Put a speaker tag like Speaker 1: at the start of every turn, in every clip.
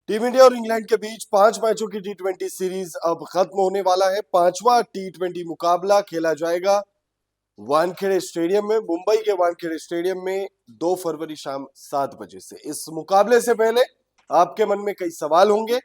Speaker 1: Team India और England के बीच 5 मैचों की टी20 सीरीज अब खत्म होने वाला है। पांचवा टी20 मुकाबला खेला जाएगा वानखेड़े स्टेडियम में, मुंबई के वानखेड़े स्टेडियम में 2 फरवरी शाम 7 बजे से। इस मुकाबले से पहले आपके मन में कई सवाल होंगे,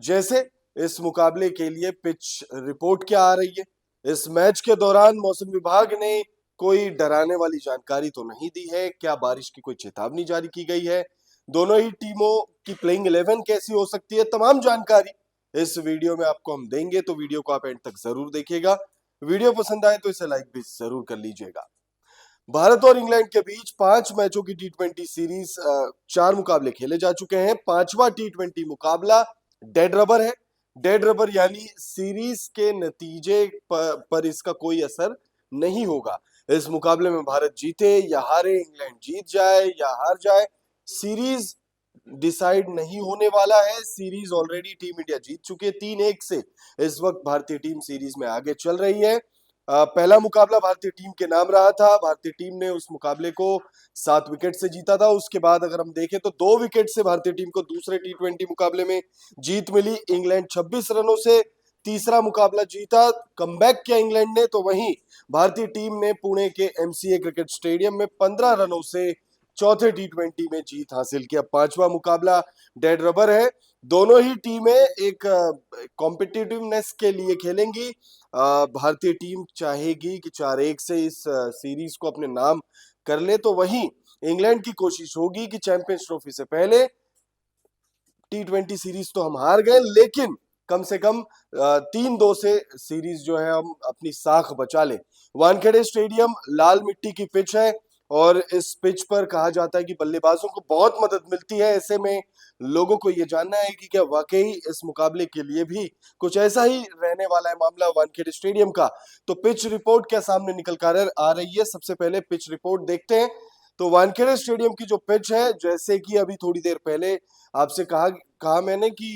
Speaker 1: जैसे इस मुकाबले के लिए पिच रिपोर्ट क्या आ रही है, इस मैच के दौरान मौसम विभाग ने कोई डराने वाली जानकारी तो नहीं दी है, क्या बारिश की कोई चेतावनी जारी की गई है, दोनों ही टीमों की प्लेइंग 11 कैसी हो सकती है, तमाम जानकारी इस वीडियो में आपको हम देंगे। तो वीडियो को आप एंड तक जरूर देखिएगा। वीडियो पसंद आए तो इसे लाइक भी जरूर कर लीजिएगा। भारत और इंग्लैंड के बीच 5 मैचों की टी20 सीरीज 4 मुकाबले खेले जा चुके हैं। पांचवा टी20 मुकाबला डेड रबर है। डेड रबर यानी सीरीज के नतीजे पर इसका कोई असर नहीं होगा। इस मुकाबले में भारत जीते या हारे, इंग्लैंड जीत जाए या हार जाए, सीरीज डिसाइड नहीं होने वाला है। सीरीज ऑलरेडी टीम इंडिया जीत चुकी है 3-1 से। इस वक्त भारतीय टीम सीरीज में आगे चल रही है। पहला मुकाबला भारतीय टीम के नाम रहा था। भारतीय टीम ने उस मुकाबले को 7 विकेट से जीता था। उसके बाद अगर हम देखें तो 2 विकेट से भारतीय टीम को दूसरे टी20 मुकाबले में जीत मिली। इंग्लैंड 26 रनों से तीसरा मुकाबला जीता, कमबैक किया इंग्लैंड ने। तो वहीं भारतीय टीम ने पुणे के एमसीए क्रिकेट स्टेडियम में 15 रनों से चौथे टी20 में जीत हासिल किया। पांचवा मुकाबला डेड रबर है। दोनों ही टीमें एक कॉम्पिटिटिवनेस के लिए खेलेंगी। भारतीय टीम चाहेगी कि 4-1 से इस सीरीज को अपने नाम कर ले, तो वहीं इंग्लैंड की कोशिश होगी कि चैंपियंस ट्रॉफी से पहले टी20 सीरीज तो हम हार गए, लेकिन कम से कम 3-2 से सीरीज जो है हम अपनी साख बचा ले। वानखेड़े स्टेडियम लाल मिट्टी की पिच है और इस पिच पर कहा जाता है कि बल्लेबाजों को बहुत मदद मिलती है। ऐसे में लोगों को यह जानना है कि क्या वाकई इस मुकाबले के लिए भी कुछ ऐसा ही रहने वाला है मामला वानखेड़े स्टेडियम का। तो पिच रिपोर्ट क्या सामने निकल कर आ रही है, सबसे पहले पिच रिपोर्ट देखते हैं। तो वानखेड़े स्टेडियम की जो पिच है, जैसे कि अभी थोड़ी देर पहले आपसे कहा कहा मैंने कि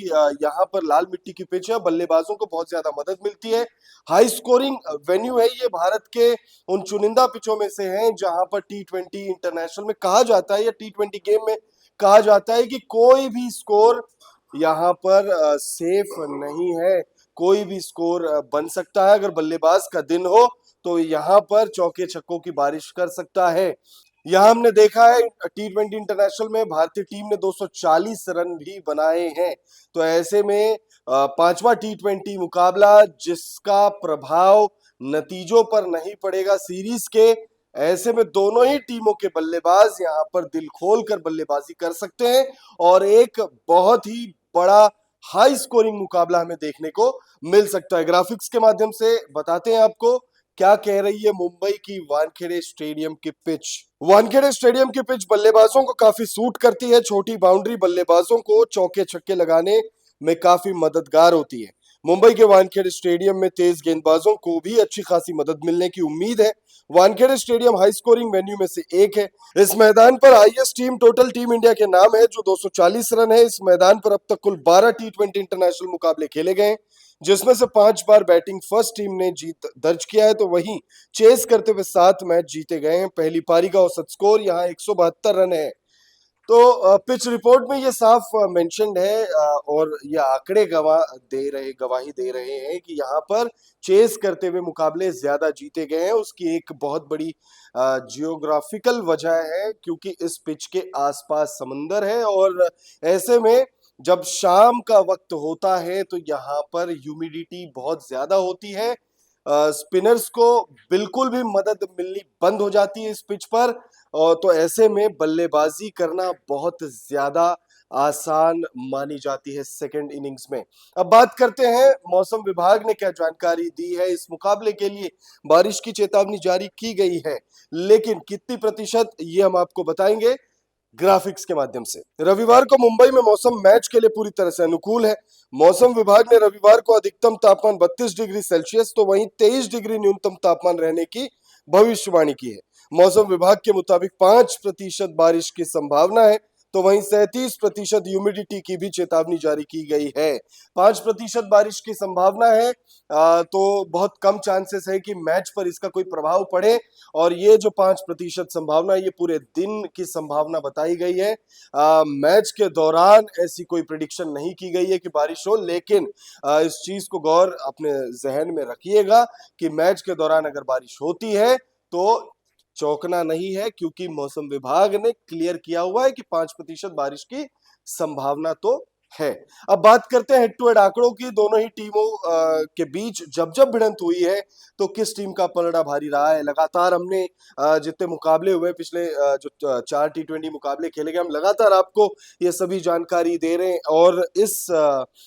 Speaker 1: यहाँ पर लाल मिट्टी की पिच है, बल्लेबाजों को बहुत ज्यादा मदद मिलती है। हाई स्कोरिंग वेन्यू है ये, भारत के उन चुनिंदा पिचों में से है जहां पर टी20 इंटरनेशनल में कहा जाता है या टी20 गेम में कहा जाता है कि कोई भी स्कोर यहाँ पर सेफ नहीं है। कोई भी स्कोर बन सकता है। अगर बल्लेबाज का दिन हो तो यहाँ पर चौके छक्कों की बारिश कर सकता है। यहाँ हमने देखा है टी20 इंटरनेशनल में भारतीय टीम ने 240 रन भी बनाए हैं। तो ऐसे में पांचवा टी20 मुकाबला जिसका प्रभाव नतीजों पर नहीं पड़ेगा सीरीज के, ऐसे में दोनों ही टीमों के बल्लेबाज यहाँ पर दिल खोल कर बल्लेबाजी कर सकते हैं और एक बहुत ही बड़ा हाई स्कोरिंग मुकाबला हमें देखने को मिल सकता है। ग्राफिक्स के माध्यम से बताते हैं आपको क्या कह रही है मुंबई की वानखेड़े स्टेडियम की पिच। वानखेड़े स्टेडियम की पिच बल्लेबाजों को काफी सूट करती है। छोटी बाउंड्री बल्लेबाजों को चौके छक्के लगाने में काफी मददगार होती है। मुंबई के वानखेड़े स्टेडियम में तेज गेंदबाजों को भी अच्छी खासी मदद मिलने की उम्मीद है। Wankhede stadium high scoring venue में से एक है। इस मैदान पर highest team total team India के नाम है जो 240 रन है। इस मैदान पर अब तक कुल 12 टी20 इंटरनेशनल मुकाबले खेले गए, जिसमें से 5 बार बैटिंग फर्स्ट टीम ने जीत दर्ज किया है। तो वहीं चेस करते हुए 7 मैच जीते गए हैं। पहली पारी का औसत स्कोर यहाँ 172 रन है। तो पिच रिपोर्ट में ये साफ मेंशन्ड है और ये आंकड़े गवाही दे रहे हैं कि यहाँ पर चेस करते हुए मुकाबले ज्यादा जीते गए हैं। उसकी एक बहुत बड़ी जियोग्राफिकल वजह है, क्योंकि इस पिच के आसपास समंदर है और ऐसे में जब शाम का वक्त होता है तो यहाँ पर ह्यूमिडिटी बहुत ज्यादा होती है। स्पिनर्स को बिल्कुल भी मदद मिलनी बंद हो जाती है इस पिच पर, और तो ऐसे में बल्लेबाजी करना बहुत ज्यादा आसान मानी जाती है सेकंड इनिंग्स में। अब बात करते हैं मौसम विभाग ने क्या जानकारी दी है। इस मुकाबले के लिए बारिश की चेतावनी जारी की गई है, लेकिन कितनी प्रतिशत ये हम आपको बताएंगे ग्राफिक्स के माध्यम से। रविवार को मुंबई में मौसम मैच के लिए पूरी तरह से अनुकूल है। मौसम विभाग ने रविवार को अधिकतम तापमान 32 डिग्री सेल्सियस तो वहीं 23 डिग्री न्यूनतम तापमान रहने की भविष्यवाणी की है। मौसम विभाग के मुताबिक 5% बारिश की संभावना है। तो वहीं 37% ह्यूमिडिटी की भी चेतावनी जारी की गई है। 5% बारिश की संभावना है। तो बहुत कम चांसेस है कि मैच पर इसका कोई प्रभाव पड़े, और ये जो 5% संभावना है, ये पूरे दिन की संभावना बताई गई है। मैच के दौरान ऐसी कोई प्रिडिक्शन नहीं की गई है कि बारिश हो, लेकिन इस चीज को गौर अपने जहन में रखिएगा कि मैच के दौरान अगर बारिश होती है तो चौंकना नहीं है, क्योंकि मौसम विभाग ने क्लियर किया हुआ है कि 5% बारिश की संभावना तो है। अब बात करते हैं हेड टू हेड आंकड़ों की। दोनों ही टीमों के बीच जब जब भिड़ंत हुई है तो किस टीम का पलड़ा भारी रहा है। लगातार हमने जितने मुकाबले हुए पिछले जो 4 T20 मुकाबले खेले गए, हम लगातार आपको ये सभी जानकारी दे रहे हैं, और इस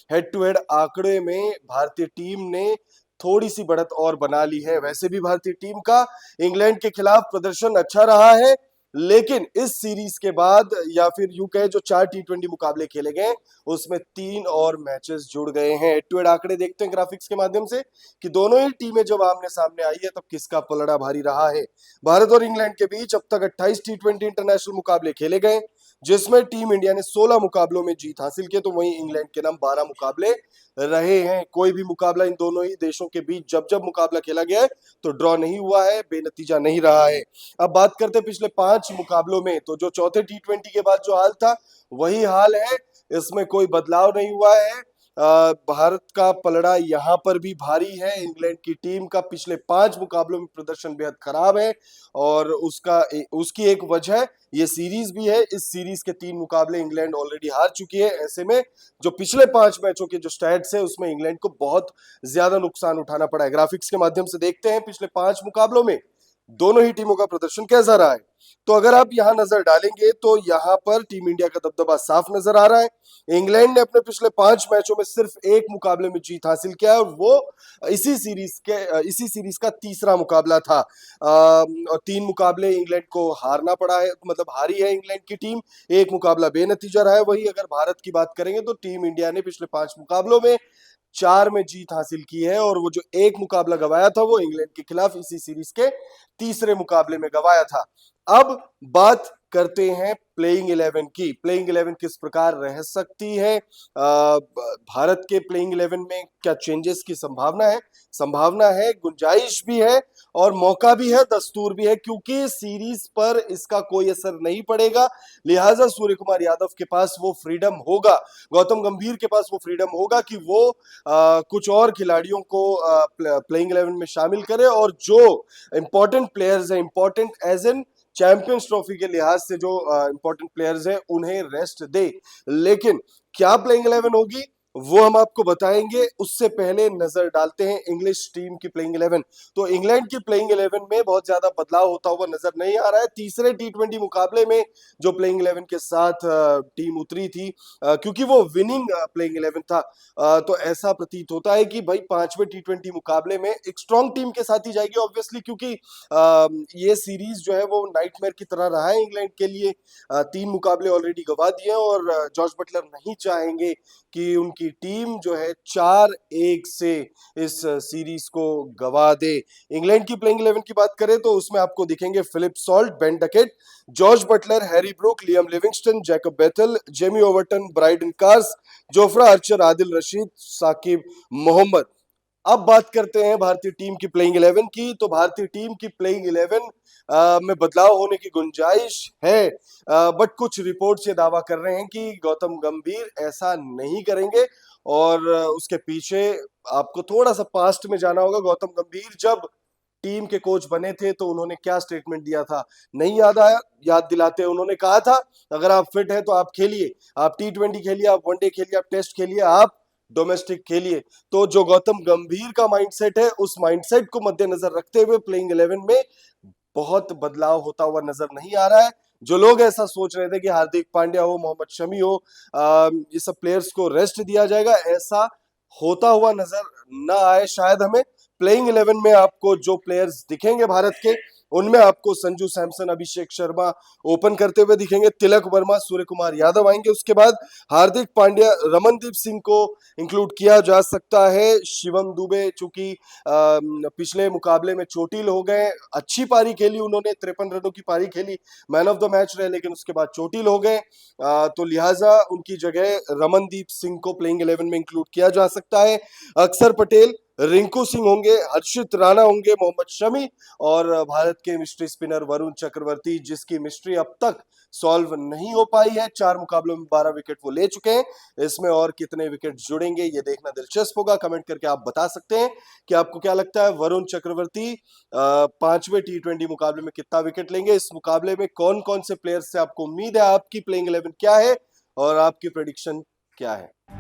Speaker 1: हेड टू हेड आंकड़े में भारतीय टीम ने थोड़ी सी बढ़त और बना ली है। वैसे भी भारतीय टीम का इंग्लैंड के खिलाफ प्रदर्शन अच्छा रहा है, लेकिन इस सीरीज के बाद, या फिर यूं कहे जो 4 T20 मुकाबले खेले गए, उसमें 3 और मैचेस जुड़ गए हैं। हेड टू हेड आंकड़े देखते हैं ग्राफिक्स के माध्यम से कि दोनों ही टीमें जब आमने सामने आई है तो किसका पलड़ा भारी रहा है। भारत और इंग्लैंड के बीच अब तक 28 T20 इंटरनेशनल मुकाबले खेले गए, जिसमें टीम इंडिया ने 16 मुकाबलों में जीत हासिल की, तो वहीं इंग्लैंड के नाम 12 मुकाबले रहे हैं। कोई भी मुकाबला इन दोनों ही देशों के बीच जब जब मुकाबला खेला गया है तो ड्रॉ नहीं हुआ है, बेनतीजा नहीं रहा है। अब बात करते हैं पिछले 5 मुकाबलों में, तो जो चौथे T20 के बाद जो हाल था वही हाल है, इसमें कोई बदलाव नहीं हुआ है। भारत का पलड़ा यहाँ पर भी भारी है। इंग्लैंड की टीम का पिछले 5 मुकाबलों में प्रदर्शन बेहद खराब है, और उसकी एक वजह ये सीरीज भी है। इस सीरीज के 3 मुकाबले इंग्लैंड ऑलरेडी हार चुकी है। ऐसे में जो पिछले 5 मैचों के जो स्टैट्स है उसमें इंग्लैंड को बहुत ज्यादा नुकसान उठाना पड़ा है। ग्राफिक्स के माध्यम से देखते हैं पिछले 5 मुकाबलों में दोनों ही टीमों का प्रदर्शन कैसा रहा है। तो अगर आप यहां नजर डालेंगे तो यहां पर टीम इंडिया का दबदबा साफ नजर आ रहा है। इंग्लैंड ने अपने पिछले 5 मैचों में सिर्फ एक मुकाबले में जीत हासिल किया है, और वो इसी सीरीज का तीसरा मुकाबला था। और 3 मुकाबले इंग्लैंड को हारना पड़ा है, मतलब हारी है इंग्लैंड की टीम। एक मुकाबला बेनतीजा रहा है। वही अगर भारत की बात करेंगे तो टीम इंडिया ने पिछले 5 मुकाबलों में 4 में जीत हासिल की है, और वो जो एक मुकाबला गवाया था वो इंग्लैंड के खिलाफ इसी सीरीज के तीसरे मुकाबले में गवाया था। अब बात करते हैं प्लेइंग 11 की। प्लेइंग 11 किस प्रकार रह सकती है, भारत के प्लेइंग 11 में क्या चेंजेस की संभावना है, गुंजाइश भी है, और मौका भी है, दस्तूर भी है, क्योंकि सीरीज पर इसका कोई असर नहीं पड़ेगा। लिहाजा सूर्य कुमार यादव के पास वो फ्रीडम होगा, गौतम गंभीर के पास वो फ्रीडम होगा कि वो कुछ और खिलाड़ियों को प्लेइंग 11 में शामिल करे, और जो इंपॉर्टेंट प्लेयर्स हैं, important as in champions trophy के लिहाज से जो इंपॉर्टेंट प्लेयर्स हैं, उन्हें रेस्ट दे। लेकिन क्या प्लेइंग 11 होगी वो हम आपको बताएंगे, उससे पहले नजर डालते हैं इंग्लिश टीम की प्लेइंग 11। तो इंग्लैंड की प्लेइंग 11 में बहुत ज्यादा बदलाव होता हुआ नजर नहीं आ रहा है। तीसरे T20 मुकाबले में जो प्लेइंग 11 के साथ टीम उतरी थी, क्योंकि वो विनिंग प्लेइंग 11 था, तो ऐसा प्रतीत होता है कि भाई 5वें T20 मुकाबले में एक स्ट्रॉन्ग टीम के साथ ही जाएगी ऑब्वियसली, क्योंकि ये सीरीज जो है वो नाइटमेयर की तरह रहा है इंग्लैंड के लिए। 3 मुकाबले ऑलरेडी गवा दिए, और जॉर्ज बटलर नहीं चाहेंगे कि उनकी टीम जो है 4-1 से इस सीरीज को गवा दे। इंग्लैंड की प्लेइंग 11 की बात करें तो उसमें आपको दिखेंगे Philip Salt, Ben Duckett, George Buttler, Harry Brook, Liam Livingstone, Jacob Bethell, Jamie Overton, Brydon Carse, Jofra Archer, Adil Rashid, Saqib Mohammad. अब बात करते हैं भारतीय टीम की प्लेइंग 11 की। तो भारतीय टीम की प्लेइंग 11 में बदलाव होने की गुंजाइश है, बट कुछ रिपोर्ट्स ये दावा कर रहे हैं कि गौतम गंभीर ऐसा नहीं करेंगे, और उसके पीछे आपको थोड़ा सा पास्ट में जाना होगा। गौतम गंभीर जब टीम के कोच बने थे तो उन्होंने क्या स्टेटमेंट दिया था, नहीं याद आया? याद दिलाते हैं। उन्होंने कहा था अगर आप फिट हैं तो आप खेलिए, आप T20 खेलिए, आप वनडे खेलिए, आप टेस्ट खेलिए, आप डोमेस्टिक खेलिए। तो जो गौतम गंभीर का माइंडसेट है, उस माइंडसेट को मद्देनजर रखते हुए प्लेइंग 11 में बहुत बदलाव होता हुआ नजर नहीं आ रहा है। जो लोग ऐसा सोच रहे थे कि हार्दिक पांड्या हो, मोहम्मद शमी हो, ये सब प्लेयर्स को रेस्ट दिया जाएगा, ऐसा होता हुआ नजर न आए शायद हमें। प्लेइंग 11 में आपको जो प्लेयर्स दिखेंगे भारत के, उनमें आपको संजू सैमसन, अभिषेक शर्मा ओपन करते हुए दिखेंगे, तिलक वर्मा, सूर्य कुमार यादव आएंगे। उसके बाद हार्दिक पांड्या, रमनदीप सिंह को इंक्लूड किया जा सकता है। शिवम दुबे चूंकि पिछले मुकाबले में चोटिल हो गए, अच्छी पारी खेली उन्होंने, 53 रनों की पारी खेली, मैन ऑफ द मैच रहे, लेकिन उसके बाद चोटिल हो गए, तो लिहाजा उनकी जगह रमनदीप सिंह को प्लेइंग 11 में इंक्लूड किया जा सकता है। अक्षर पटेल, रिंकू सिंह होंगे, हर्षित राणा होंगे, मोहम्मद शमी और भारत के मिस्ट्री स्पिनर वरुण चक्रवर्ती, जिसकी मिस्ट्री अब तक सॉल्व नहीं हो पाई है। 4 मुकाबलों में 12 विकेट वो ले चुके हैं, इसमें और कितने विकेट जुड़ेंगे ये देखना दिलचस्प होगा। कमेंट करके आप बता सकते हैं कि आपको क्या लगता है वरुण चक्रवर्ती 5वें T20 मुकाबले में कितना विकेट लेंगे। इस मुकाबले में कौन कौन से प्लेयर्स से आपको उम्मीद है, आपकी प्लेइंग 11 क्या है और आपकी प्रेडिक्शन क्या है।